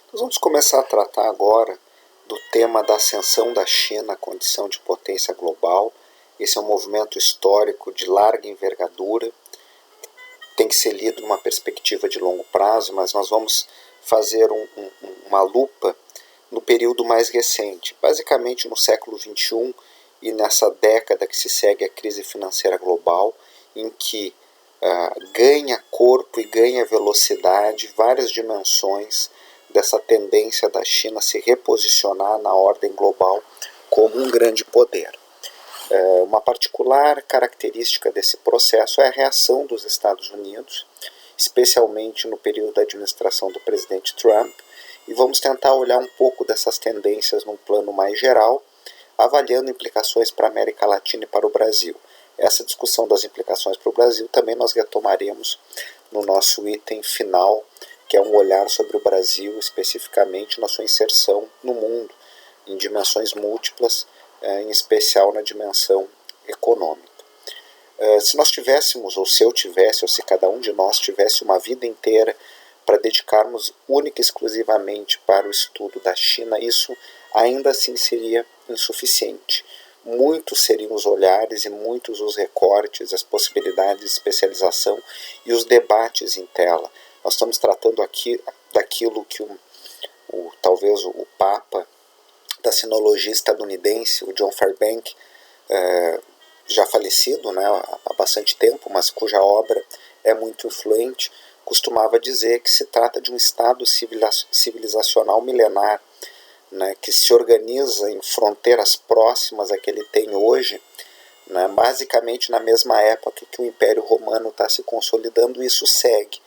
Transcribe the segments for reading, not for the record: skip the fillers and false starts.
Nós vamos começar a tratar agora do tema da ascensão da China à condição de potência global. Esse é um movimento histórico de larga envergadura, tem que ser lido numa perspectiva de longo prazo, mas nós vamos fazer uma lupa no período mais recente, basicamente no século XXI e nessa década que se segue à crise financeira global, em que ganha corpo e ganha velocidade várias dimensões dessa tendência da China a se reposicionar na ordem global como um grande poder. Uma particular característica desse processo é a reação dos Estados Unidos, especialmente no período da administração do presidente Trump, e vamos tentar olhar um pouco dessas tendências num plano mais geral, avaliando implicações para a América Latina e para o Brasil. Essa discussão das implicações para o Brasil também nós retomaremos no nosso item final, que é um olhar sobre o Brasil, especificamente na sua inserção no mundo, em dimensões múltiplas, em especial na dimensão econômica. Se nós tivéssemos, ou se eu tivesse, ou se cada um de nós tivesse uma vida inteira para dedicarmos única e exclusivamente para o estudo da China, isso ainda assim seria insuficiente. Muitos seriam os olhares e muitos os recortes, as possibilidades de especialização e os debates em tela. Nós estamos tratando aqui daquilo que talvez o Papa da sinologia estadunidense, o John Fairbank, já falecido, né, há bastante tempo, mas cuja obra é muito influente, costumava dizer que se trata de um estado civilizacional milenar, né, que se organiza em fronteiras próximas a que ele tem hoje, né, basicamente na mesma época que o Império Romano está se consolidando. Isso segue.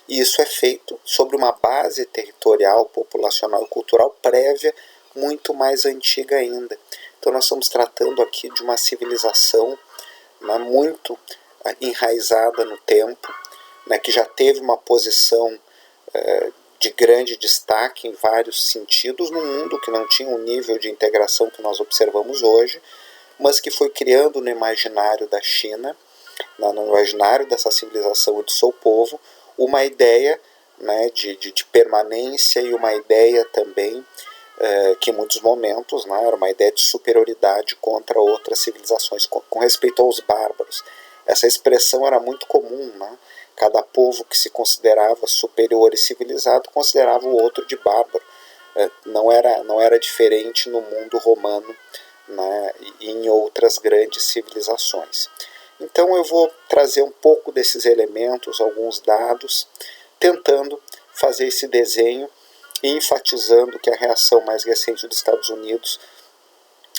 E isso é feito sobre uma base territorial, populacional e cultural prévia, muito mais antiga ainda. Então nós estamos tratando aqui de uma civilização, né, muito enraizada no tempo, né, que já teve uma posição de grande destaque em vários sentidos no mundo, que não tinha um nível de integração que nós observamos hoje, mas que foi criando no imaginário da China, no imaginário dessa civilização e do seu povo, uma ideia, né, de permanência e uma ideia também que em muitos momentos, né, era uma ideia de superioridade contra outras civilizações, com respeito aos bárbaros. Essa expressão era muito comum, né? Cada povo que se considerava superior e civilizado considerava o outro de bárbaro. Não era diferente no mundo romano, né, e em outras grandes civilizações. Então eu vou trazer um pouco desses elementos, alguns dados, tentando fazer esse desenho e enfatizando que a reação mais recente dos Estados Unidos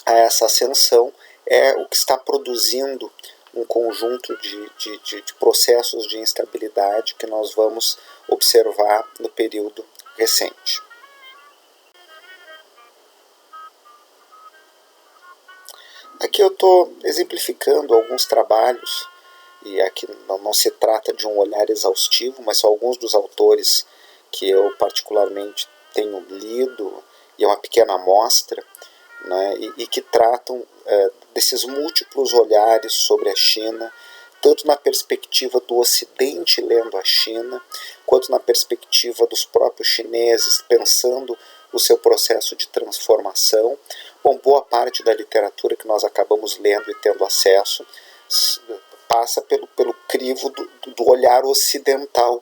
a essa ascensão é o que está produzindo um conjunto de processos de instabilidade que nós vamos observar no período recente. Aqui eu estou exemplificando alguns trabalhos, e aqui não se trata de um olhar exaustivo, mas são alguns dos autores que eu particularmente tenho lido, e é uma pequena amostra, né, e que tratam desses múltiplos olhares sobre a China, tanto na perspectiva do Ocidente lendo a China, quanto na perspectiva dos próprios chineses pensando o seu processo de transformação. Bom, boa parte da literatura que nós acabamos lendo e tendo acesso passa pelo crivo do olhar ocidental,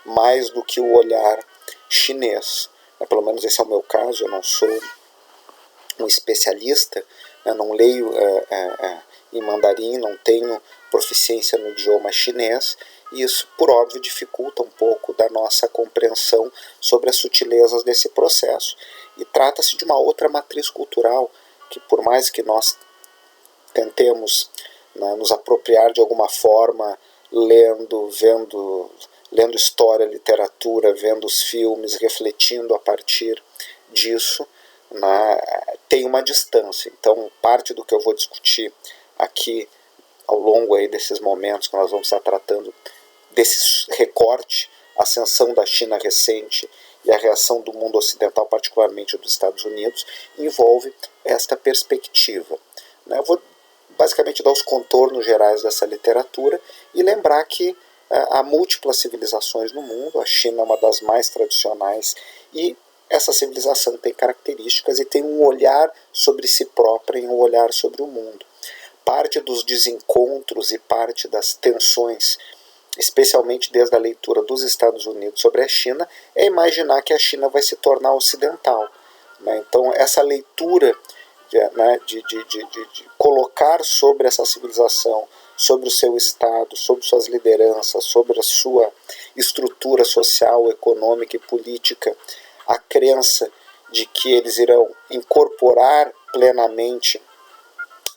mais do que o olhar chinês. Pelo menos esse é o meu caso, eu não sou um especialista, eu não leio em mandarim, não tenho proficiência no idioma chinês, e isso, por óbvio, dificulta um pouco da nossa compreensão sobre as sutilezas desse processo. E trata-se de uma outra matriz cultural, que por mais que nós tentemos, né, nos apropriar de alguma forma, lendo história, literatura, vendo os filmes, refletindo a partir disso, né, tem uma distância. Então, parte do que eu vou discutir aqui ao longo aí desses momentos que nós vamos estar tratando desse recorte, a ascensão da China recente e a reação do mundo ocidental, particularmente dos Estados Unidos, envolve esta perspectiva. Eu vou basicamente dar os contornos gerais dessa literatura e lembrar que há múltiplas civilizações no mundo, a China é uma das mais tradicionais e essa civilização tem características e tem um olhar sobre si própria e um olhar sobre o mundo. Parte dos desencontros e parte das tensões, especialmente desde a leitura dos Estados Unidos sobre a China, é imaginar que a China vai se tornar ocidental. Então, essa leitura de colocar sobre essa civilização, sobre o seu Estado, sobre suas lideranças, sobre a sua estrutura social, econômica e política, a crença de que eles irão incorporar plenamente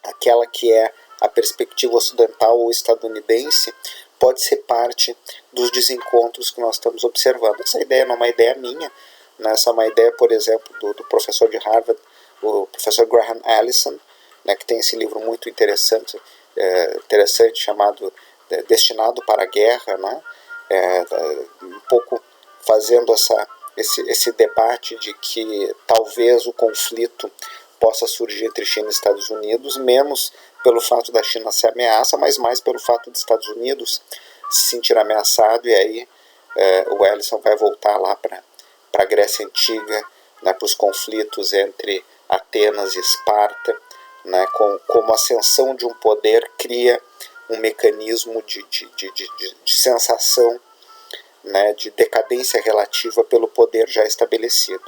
aquela que é a perspectiva ocidental ou estadunidense, pode ser parte dos desencontros que nós estamos observando. Essa ideia não é uma ideia minha, né? Essa é uma ideia, por exemplo, do professor de Harvard, o professor Graham Allison, né, que tem esse livro muito interessante chamado Destinado para a Guerra, né? Um pouco fazendo esse debate de que talvez o conflito possa surgir entre China e Estados Unidos, menos pelo fato da China ser ameaça, mas mais pelo fato dos Estados Unidos se sentir ameaçado, e aí o Ellison vai voltar lá para a Grécia Antiga, né, para os conflitos entre Atenas e Esparta, né, como a ascensão de um poder cria um mecanismo de sensação, né, de decadência relativa pelo poder já estabelecido.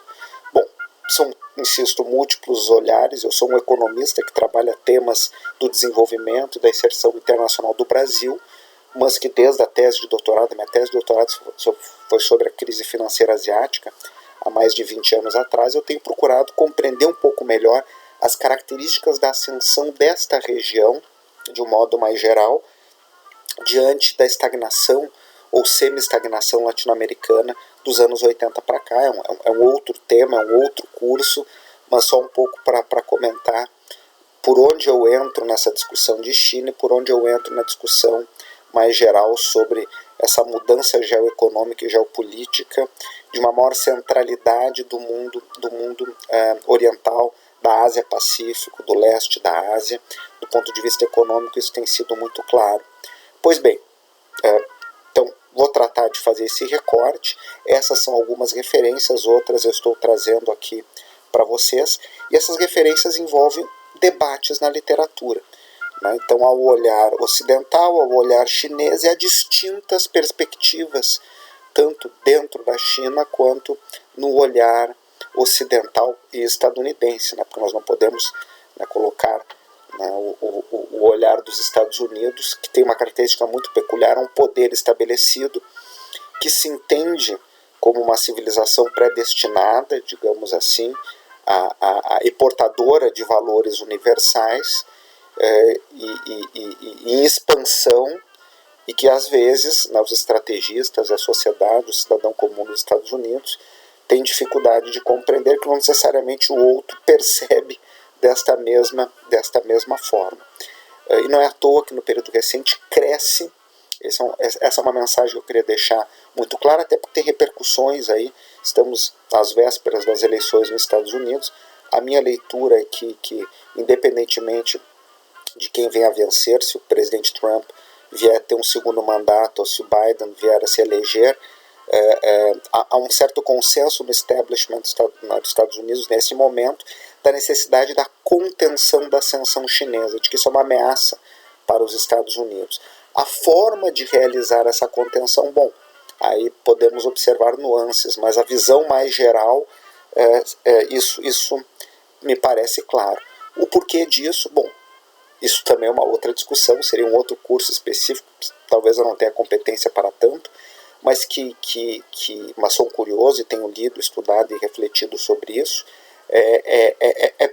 Bom, são, insisto, múltiplos olhares. Eu sou um economista que trabalha temas do desenvolvimento e da inserção internacional do Brasil, mas que desde a tese de doutorado, minha tese de doutorado foi sobre a crise financeira asiática, há mais de 20 anos atrás, eu tenho procurado compreender um pouco melhor as características da ascensão desta região, de um modo mais geral, diante da estagnação ou semi-estagnação latino-americana dos anos 80 para cá. É um outro tema, é um outro curso, mas só um pouco para comentar por onde eu entro nessa discussão de China e por onde eu entro na discussão mais geral sobre essa mudança geoeconômica e geopolítica, de uma maior centralidade do mundo oriental, da Ásia-Pacífico, do leste da Ásia. Do ponto de vista econômico, isso tem sido muito claro. Pois bem, então vou tratar de fazer esse recorte. Essas são algumas referências, outras eu estou trazendo aqui para vocês, e essas referências envolvem debates na literatura. Então, ao olhar ocidental, ao olhar chinês, e há distintas perspectivas, tanto dentro da China quanto no olhar ocidental e estadunidense, porque nós não podemos colocar o olhar dos Estados Unidos, que tem uma característica muito peculiar, um poder estabelecido, que se entende como uma civilização predestinada, digamos assim, e portadora de valores universais, e em expansão, e que às vezes os estrategistas, a sociedade, o cidadão comum dos Estados Unidos tem dificuldade de compreender que não necessariamente o outro percebe desta mesma forma. E não é à toa que no período recente cresce. Essa é uma mensagem que eu queria deixar muito clara, até porque tem repercussões aí. Estamos às vésperas das eleições nos Estados Unidos. A minha leitura é que independentemente de quem venha a vencer, se o presidente Trump vier a ter um segundo mandato ou se o Biden vier a se eleger, há um certo consenso no establishment dos Estados Unidos nesse momento da necessidade da contenção da ascensão chinesa, de que isso é uma ameaça para os Estados Unidos. A forma de realizar essa contenção, bom, aí podemos observar nuances, mas a visão mais geral, isso me parece claro. O porquê disso? Bom, isso também é uma outra discussão, seria um outro curso específico, talvez eu não tenha competência para tanto, mas mas sou curioso e tenho lido, estudado e refletido sobre isso,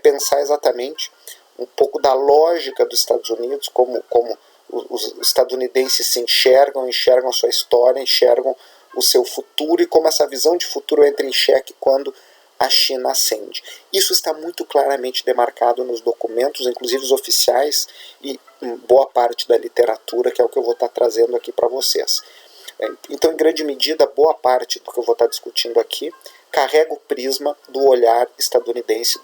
pensar exatamente um pouco da lógica dos Estados Unidos, como os estadunidenses se enxergam a sua história, enxergam o seu futuro, e como essa visão de futuro entra em xeque quando a China ascende. Isso está muito claramente demarcado nos documentos, inclusive os oficiais, e em boa parte da literatura, que é o que eu vou estar trazendo aqui para vocês. Então, em grande medida, boa parte do que eu vou estar discutindo aqui carrega o prisma do olhar estadunidense,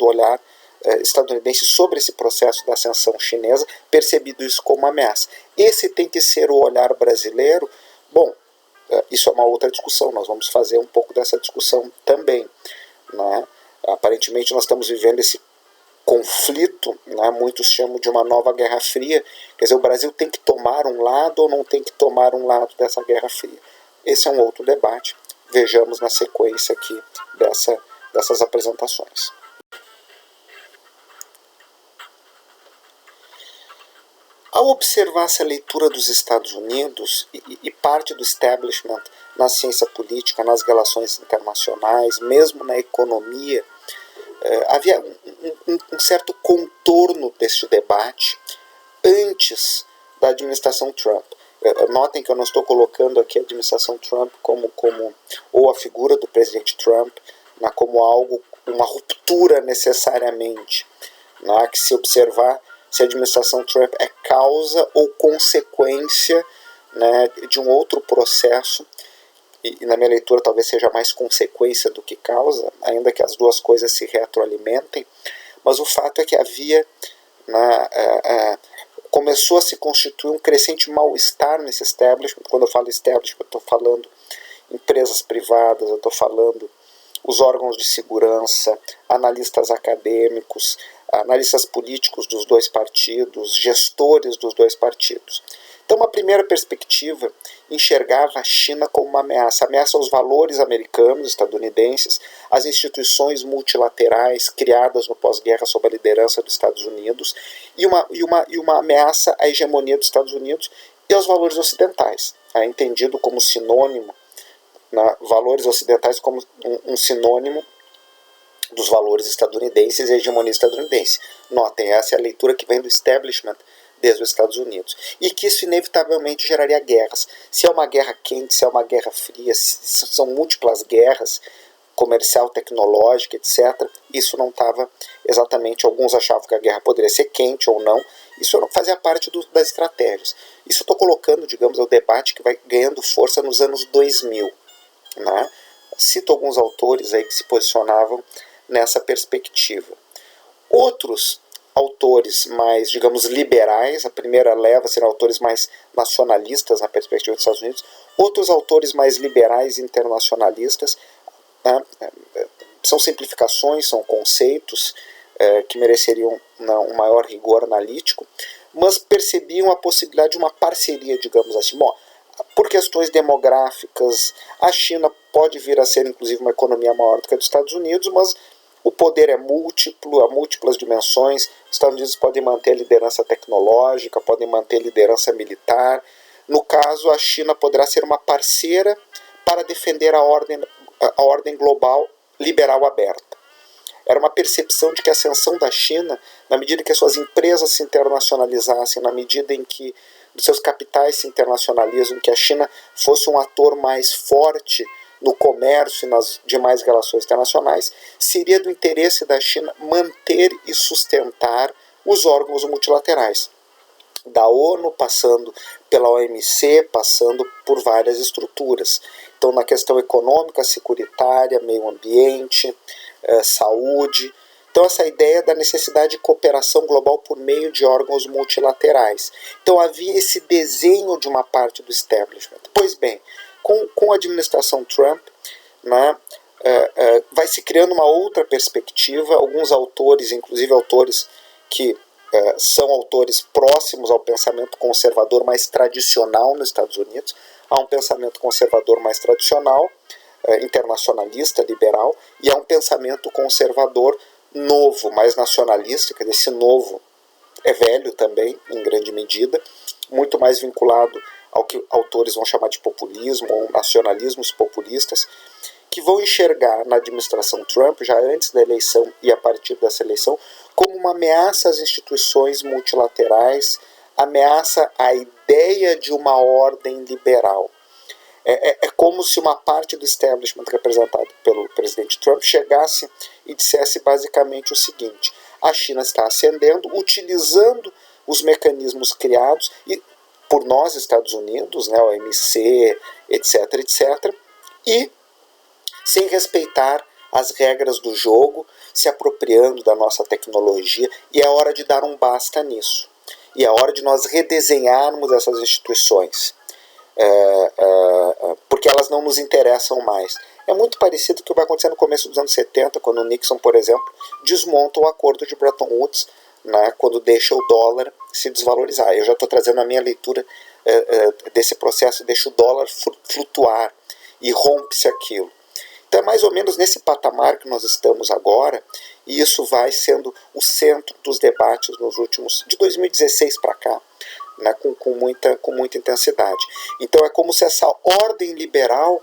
sobre esse processo da ascensão chinesa, percebido isso como ameaça. Esse tem que ser o olhar brasileiro? Bom, isso é uma outra discussão, nós vamos fazer um pouco dessa discussão também. né? Aparentemente nós estamos vivendo esse conflito, né? Muitos chamam de uma nova Guerra Fria. Quer dizer, o Brasil tem que tomar um lado ou não tem que tomar um lado dessa Guerra Fria? Esse é um outro debate. Vejamos na sequência aqui dessas apresentações. Ao observar essa leitura dos Estados Unidos e parte do establishment na ciência política, nas relações internacionais, mesmo na economia, havia um certo contorno deste debate antes da administração Trump. Notem que eu não estou colocando aqui a administração Trump ou a figura do presidente Trump como algo, uma ruptura necessariamente, né, que se observar se a administração Trump é causa ou consequência, né, de um outro processo, e na minha leitura talvez seja mais consequência do que causa, ainda que as duas coisas se retroalimentem, mas o fato é que havia, começou a se constituir um crescente mal-estar nesse establishment. Quando eu falo establishment, eu estou falando empresas privadas, eu estou falando os órgãos de segurança, analistas acadêmicos, analistas políticos dos dois partidos, gestores dos dois partidos. Então, uma primeira perspectiva enxergava a China como uma ameaça aos valores americanos, estadunidenses, às instituições multilaterais criadas no pós-guerra sob a liderança dos Estados Unidos, e uma ameaça à hegemonia dos Estados Unidos e aos valores ocidentais, entendido como sinônimo, valores ocidentais como um sinônimo dos valores estadunidenses e a hegemonia estadunidense. Notem, essa é a leitura que vem do establishment desde os Estados Unidos. E que isso inevitavelmente geraria guerras. Se é uma guerra quente, se é uma guerra fria, se são múltiplas guerras, comercial, tecnológica, etc., isso não estava exatamente, alguns achavam que a guerra poderia ser quente ou não, isso não fazia parte das estratégias. Isso eu estou colocando, digamos, é o debate que vai ganhando força nos anos 2000. Né? Cito alguns autores aí que se posicionavam nessa perspectiva. Outros autores mais, digamos, liberais, a primeira leva serão autores mais nacionalistas na perspectiva dos Estados Unidos, outros autores mais liberais e internacionalistas, né? São simplificações, são conceitos que mereceriam um maior rigor analítico, mas percebiam a possibilidade de uma parceria, digamos assim. Bom, por questões demográficas, a China pode vir a ser, inclusive, uma economia maior do que a dos Estados Unidos, mas o poder é múltiplo, há múltiplas dimensões. Os Estados Unidos podem manter a liderança tecnológica, podem manter a liderança militar. No caso, a China poderá ser uma parceira para defender a ordem global liberal aberta. Era uma percepção de que a ascensão da China, na medida que as suas empresas se internacionalizassem, na medida em que os seus capitais se internacionalizam, que a China fosse um ator mais forte no comércio e nas demais relações internacionais, seria do interesse da China manter e sustentar os órgãos multilaterais, da ONU, passando pela OMC, passando por várias estruturas. Então, na questão econômica, securitária, meio ambiente, saúde. Então, essa ideia da necessidade de cooperação global por meio de órgãos multilaterais. Então, havia esse desenho de uma parte do establishment. Pois bem, com a administração Trump, né, vai se criando uma outra perspectiva. Alguns autores, inclusive autores que são autores próximos ao pensamento conservador mais tradicional nos Estados Unidos, há um pensamento conservador mais tradicional, internacionalista, liberal, e há um pensamento conservador novo, mais nacionalista. Quer dizer, esse novo é velho também, em grande medida, muito mais vinculado ao que autores vão chamar de populismo ou nacionalismos populistas, que vão enxergar na administração Trump, já antes da eleição e a partir dessa eleição, como uma ameaça às instituições multilaterais, ameaça à ideia de uma ordem liberal. É como se uma parte do establishment representado pelo presidente Trump chegasse e dissesse basicamente o seguinte: a China está ascendendo, utilizando os mecanismos criados por nós, Estados Unidos, né, OMC, etc., etc., e sem respeitar as regras do jogo, se apropriando da nossa tecnologia, e é hora de dar um basta nisso. E é hora de nós redesenharmos essas instituições. porque elas não nos interessam mais. É muito parecido com o que vai acontecer no começo dos anos 70, quando o Nixon, por exemplo, desmonta o acordo de Bretton Woods, né, quando deixa o dólar se desvalorizar. Eu já estou trazendo a minha leitura desse processo, deixa o dólar flutuar e rompe-se aquilo. Então é mais ou menos nesse patamar que nós estamos agora, e isso vai sendo o centro dos debates nos últimos, de 2016 para cá, né, com muita intensidade. Então é como se essa ordem liberal,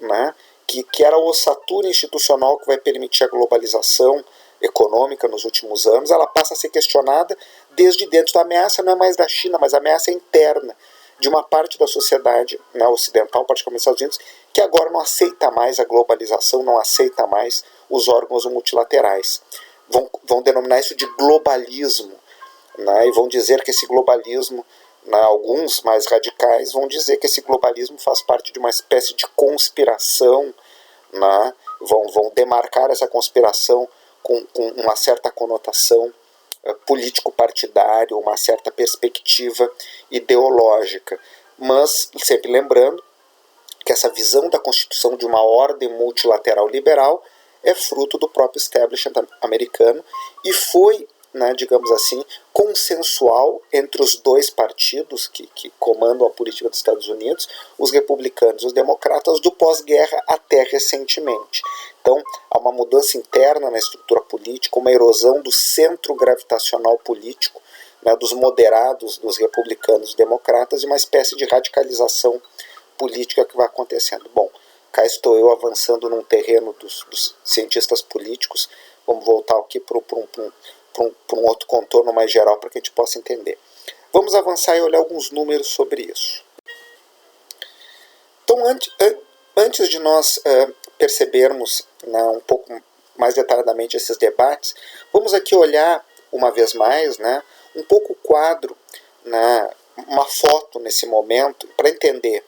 né, que era a ossatura institucional que vai permitir a globalização econômica nos últimos anos, ela passa a ser questionada desde dentro. Então, a ameaça não é mais da China, mas a ameaça é interna de uma parte da sociedade, né, ocidental, particularmente nos Estados Unidos, que agora não aceita mais a globalização, não aceita mais os órgãos multilaterais. Vão denominar isso de globalismo, né, e vão dizer que esse globalismo, né, alguns mais radicais vão dizer que esse globalismo faz parte de uma espécie de conspiração, né, vão demarcar essa conspiração com uma certa conotação político-partidária, uma certa perspectiva ideológica. Mas, sempre lembrando que essa visão da constituição de uma ordem multilateral liberal é fruto do próprio establishment americano e foi, né, digamos assim, consensual entre os dois partidos que comandam a política dos Estados Unidos, os republicanos e os democratas, do pós-guerra até recentemente. Então, há uma mudança interna na estrutura política, uma erosão do centro gravitacional político, né, dos moderados, dos republicanos e democratas, e uma espécie de radicalização política que vai acontecendo. Bom, cá estou eu avançando num terreno dos cientistas políticos. Vamos voltar aqui para um outro contorno mais geral para que a gente possa entender. Vamos avançar e olhar alguns números sobre isso. Então, antes de nós percebermos, né, um pouco mais detalhadamente esses debates, vamos aqui olhar uma vez mais, né, um pouco o quadro, né, uma foto nesse momento, para entender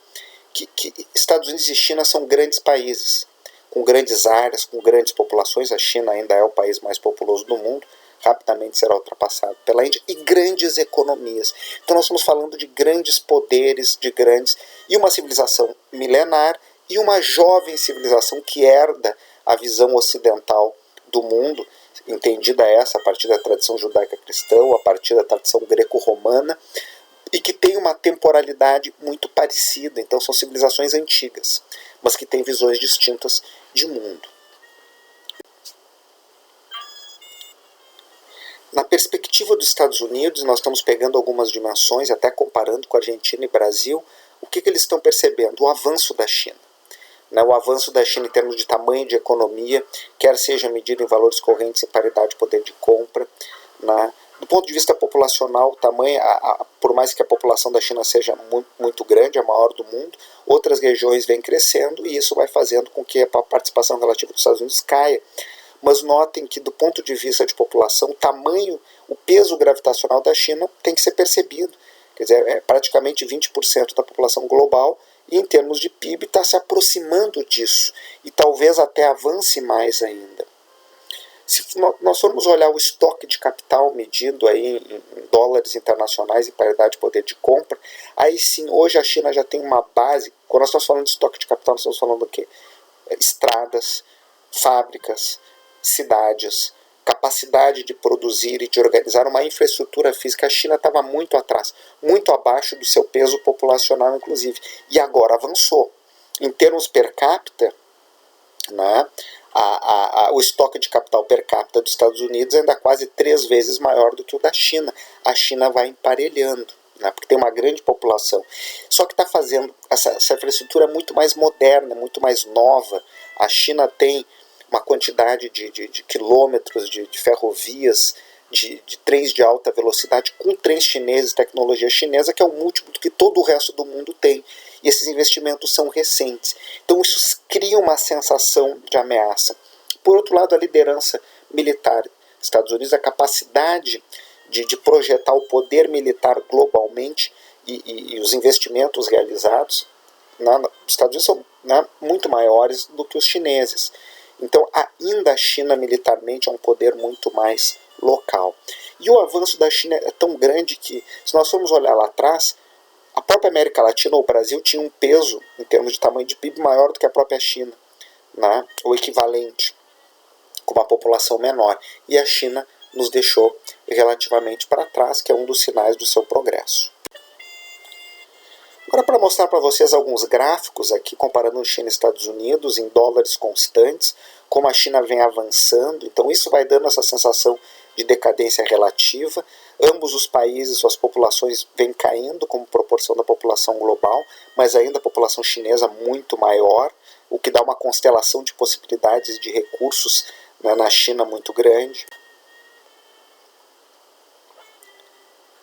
que Estados Unidos e China são grandes países, com grandes áreas, com grandes populações. A China ainda é o país mais populoso do mundo, rapidamente será ultrapassado pela Índia, e grandes economias. Então nós estamos falando de grandes poderes, e uma civilização milenar, e uma jovem civilização que herda a visão ocidental do mundo, entendida essa a partir da tradição judaica cristã, a partir da tradição greco-romana, e que tem uma temporalidade muito parecida. Então são civilizações antigas, mas que têm visões distintas de mundo. Na perspectiva dos Estados Unidos, nós estamos pegando algumas dimensões, até comparando com a Argentina e Brasil, o que eles estão percebendo? O avanço da China. O avanço da China em termos de tamanho de economia, quer seja medido em valores correntes e paridade de poder de compra. Do ponto de vista populacional, o tamanho, por mais que a população da China seja muito grande, a maior do mundo, outras regiões vêm crescendo e isso vai fazendo com que a participação relativa dos Estados Unidos caia. Mas notem que, do ponto de vista de população, o tamanho, o peso gravitacional da China tem que ser percebido. Quer dizer, é praticamente 20% da população global, e em termos de PIB está se aproximando disso, e talvez até avance mais ainda. Se nós formos olhar o estoque de capital medido aí em dólares internacionais e paridade de poder de compra, aí sim, hoje a China já tem uma base. Quando nós estamos falando de estoque de capital, nós estamos falando do quê? Estradas, fábricas, cidades, capacidade de produzir e de organizar uma infraestrutura física. A China estava muito atrás, muito abaixo do seu peso populacional, inclusive, e agora avançou. Em termos per capita, né, o estoque de capital per capita dos Estados Unidos ainda é quase 3 vezes maior do que o da China. A China vai emparelhando, né, porque tem uma grande população. Só que está fazendo essa infraestrutura muito mais moderna, muito mais nova. A China tem uma quantidade de quilômetros de ferrovias, de trens de alta velocidade, com trens chineses, tecnologia chinesa, que é um múltiplo do que todo o resto do mundo tem. E esses investimentos são recentes. Então isso cria uma sensação de ameaça. Por outro lado, a liderança militar. Estados Unidos, a capacidade de projetar o poder militar globalmente e os investimentos realizados, os Estados Unidos são, né, muito maiores do que os chineses. Então, ainda a China militarmente é um poder muito mais local. E o avanço da China é tão grande que, se nós formos olhar lá atrás, própria América Latina, o Brasil tinha um peso, em termos de tamanho de PIB, maior do que a própria China, né? O equivalente, com uma população menor. E a China nos deixou relativamente para trás, que é um dos sinais do seu progresso. Agora, para mostrar para vocês alguns gráficos aqui, comparando China e Estados Unidos, em dólares constantes, como a China vem avançando. Então isso vai dando essa sensação de decadência relativa. Ambos os países, suas populações vêm caindo como proporção da população global, mas ainda a população chinesa muito maior, o que dá uma constelação de possibilidades de recursos, né, na China muito grande.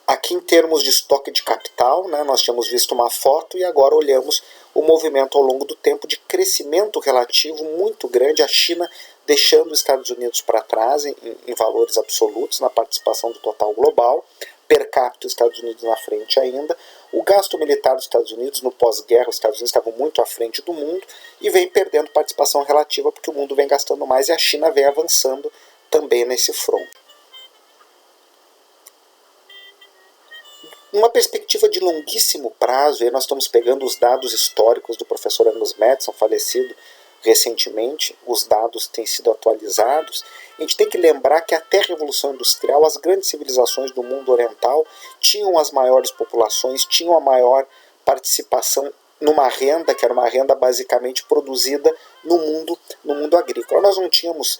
Aqui em termos de estoque de capital, né, nós tínhamos visto uma foto e agora olhamos o movimento ao longo do tempo de crescimento relativo muito grande, a China deixando os Estados Unidos para trás em valores absolutos na participação do total global, per capita os Estados Unidos na frente ainda. O gasto militar dos Estados Unidos no pós-guerra, os Estados Unidos estavam muito à frente do mundo e vem perdendo participação relativa porque o mundo vem gastando mais e a China vem avançando também nesse front. Uma perspectiva de longuíssimo prazo, e nós estamos pegando os dados históricos do professor Angus Maddison, falecido recentemente, os dados têm sido atualizados. A gente tem que lembrar que até a Revolução Industrial, as grandes civilizações do mundo oriental tinham as maiores populações, tinham a maior participação numa renda, que era uma renda basicamente produzida no mundo agrícola. Nós não tínhamos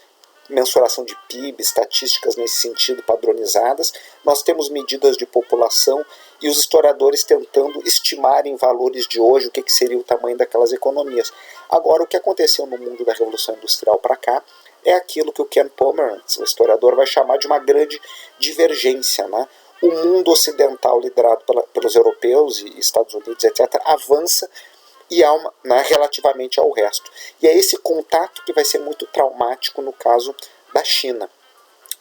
mensuração de PIB, estatísticas nesse sentido padronizadas, nós temos medidas de população e os historiadores tentando estimar em valores de hoje o que seria o tamanho daquelas economias. Agora, o que aconteceu no mundo da Revolução Industrial para cá é aquilo que o Ken Pomeranz, o historiador, vai chamar de uma grande divergência, né? O mundo ocidental, liderado pelos europeus e Estados Unidos, etc., avança e relativamente ao resto. E é esse contato que vai ser muito traumático no caso da China.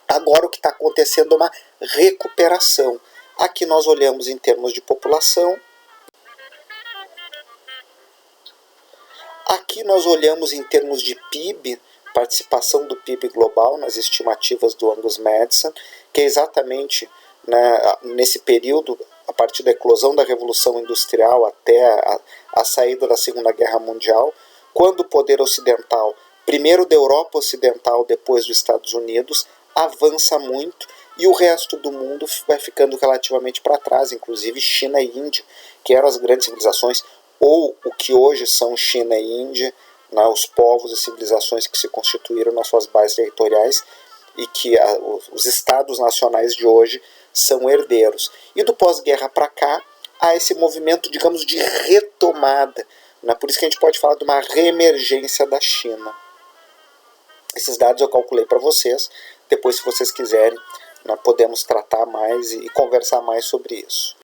Agora o que está acontecendo é uma recuperação. Aqui nós olhamos em termos de população. Aqui nós olhamos em termos de PIB, participação do PIB global nas estimativas do Angus Maddison, que é exatamente, né, nesse período, a partir da eclosão da Revolução Industrial até a saída da Segunda Guerra Mundial, quando o poder ocidental, primeiro da Europa Ocidental, depois dos Estados Unidos, avança muito e o resto do mundo vai ficando relativamente para trás, inclusive China e Índia, que eram as grandes civilizações, ou o que hoje são China e Índia, né, os povos e civilizações que se constituíram nas suas bases territoriais e que os estados nacionais de hoje são herdeiros. E do pós-guerra para cá, há esse movimento, digamos, de retomada, né? Por isso que a gente pode falar de uma reemergência da China. Esses dados eu calculei para vocês, depois se vocês quiserem, nós podemos tratar mais e conversar mais sobre isso.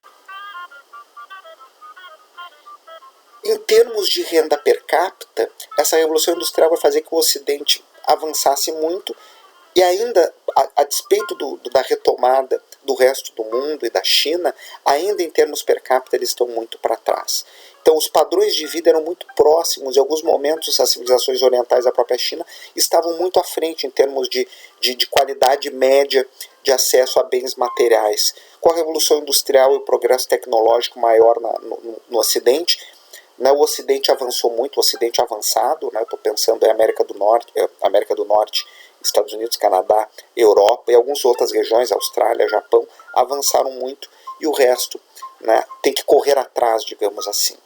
Em termos de renda per capita, essa Revolução Industrial vai fazer que o Ocidente avançasse muito e ainda, a despeito da retomada do resto do mundo e da China, ainda em termos per capita eles estão muito para trás. Então os padrões de vida eram muito próximos, em alguns momentos as civilizações orientais da própria China estavam muito à frente em termos de qualidade média de acesso a bens materiais. Com a Revolução Industrial e o progresso tecnológico maior no Ocidente, né, o Ocidente avançou muito, o Ocidente avançado, né, estou pensando em América do Norte, Estados Unidos, Canadá, Europa e algumas outras regiões, Austrália, Japão, avançaram muito e o resto, né, tem que correr atrás, digamos assim.